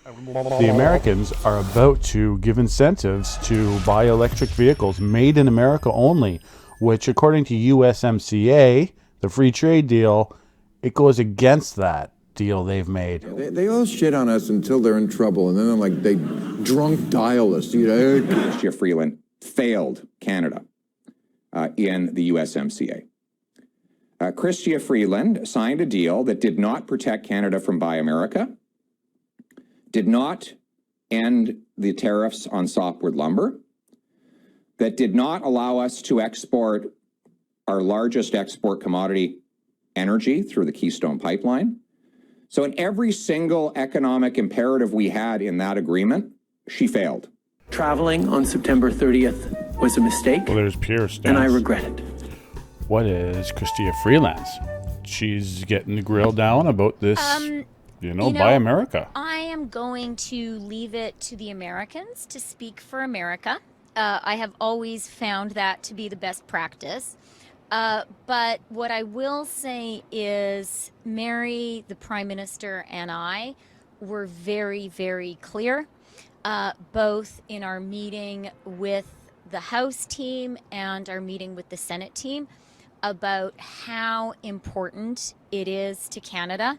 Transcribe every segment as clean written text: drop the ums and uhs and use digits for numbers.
The Americans are about to give incentives to buy electric vehicles made in America only, which according to USMCA, the free trade deal, it goes against that deal they've made. They all shit on us until they're in trouble, and then they drunk dial us. Chrystia Freeland failed Canada in the USMCA. Chrystia Freeland signed a deal that did not protect Canada from Buy America, did not end the tariffs on softwood lumber, that did not allow us to export our largest export commodity, energy, through the Keystone Pipeline. So in every single economic imperative we had in that agreement, she failed. Traveling on September 30th was a mistake. Well, there's Pierre stance. And I regret it. What is Chrystia Freeland's? She's getting grilled down about this, Buy America. I am going to leave it to the Americans to speak for America. I have always found that to be the best practice. But what I will say is Mary, the Prime Minister, and I were very, very clear, both in our meeting with the House team and our meeting with the Senate team, about how important it is to Canada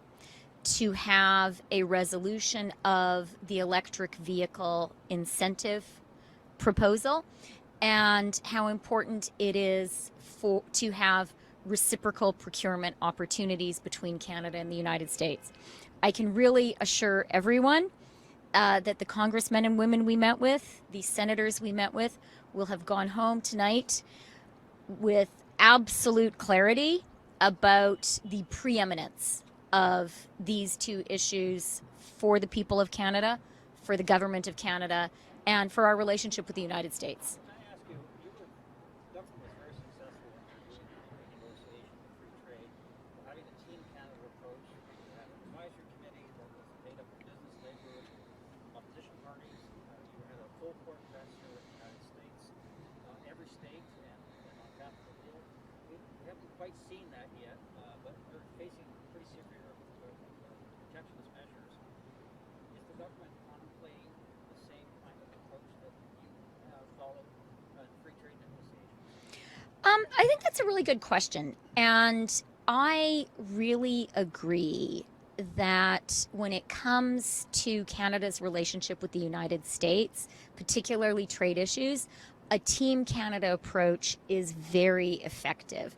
to have a resolution of the electric vehicle incentive proposal, and how important it is to have reciprocal procurement opportunities between Canada and the United States. I can really assure everyone that the congressmen and women we met with, the senators we met with, will have gone home tonight with absolute clarity about the preeminence of these two issues for the people of Canada, for the government of Canada, and for our relationship with the United States. I think that's a really good question. And I really agree that when it comes to Canada's relationship with the United States, particularly trade issues, a Team Canada approach is very effective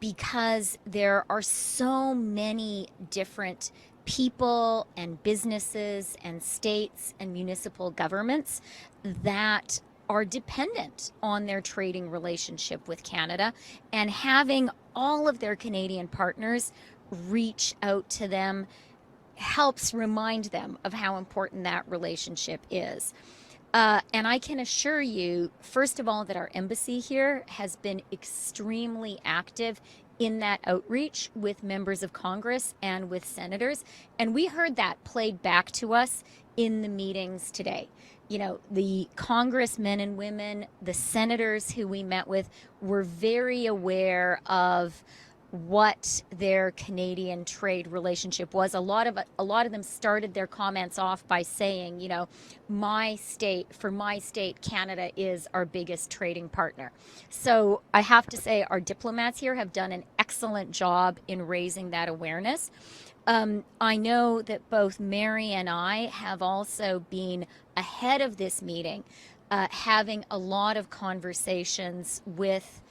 because there are so many different people and businesses and states and municipal governments that are dependent on their trading relationship with Canada, and having all of their Canadian partners reach out to them helps remind them of how important that relationship is. And I can assure you, first of all, that our embassy here has been extremely active in that outreach with members of Congress and with senators. And we heard that played back to us in the meetings today. The congressmen and women, the senators who we met with, were very aware of what their Canadian trade relationship was. A lot of them started their comments off by saying, my state, Canada is our biggest trading partner. So I have to say our diplomats here have done an excellent job in raising that awareness. I know that both Mary and I have also been ahead of this meeting, having a lot of conversations with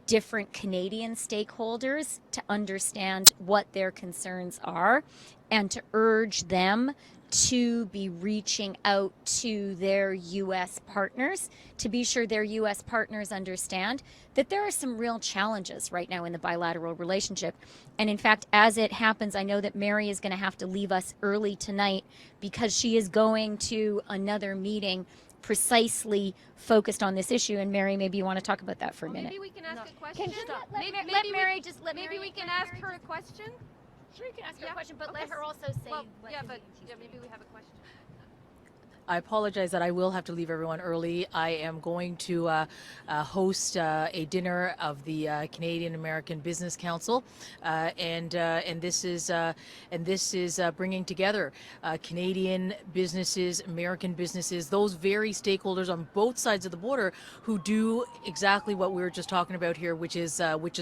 different Canadian stakeholders to understand what their concerns are and to urge them to be reaching out to their U.S. partners to be sure their U.S. partners understand that there are some real challenges right now in the bilateral relationship. And in fact, as it happens, I know that Mary is going to have to leave us early tonight because she is going to another meeting precisely focused on this issue. And Mary, maybe you want to talk about that for a minute. Maybe we can ask a question. Let Mary maybe we can ask her a question. Sure, you can ask her a question, but let her also say. Maybe we have a question. I apologize that I will have to leave everyone early. I am going to host a dinner of the Canadian American Business Council, and this is bringing together Canadian businesses, American businesses, those very stakeholders on both sides of the border who do exactly what we were just talking about here, which is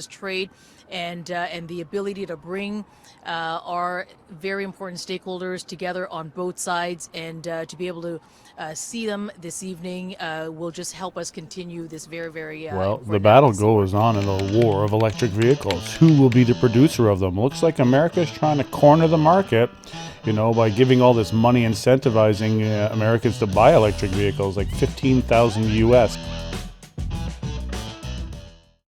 trade and the ability to bring our very important stakeholders together on both sides, and to be able to see them this evening will just help us continue this very Well, the important battle advocacy work. goes on in the war of electric vehicles. Who will be the producer of them? Looks like America's trying to corner the market, by giving all this money incentivizing Americans to buy electric vehicles, like $15,000 US.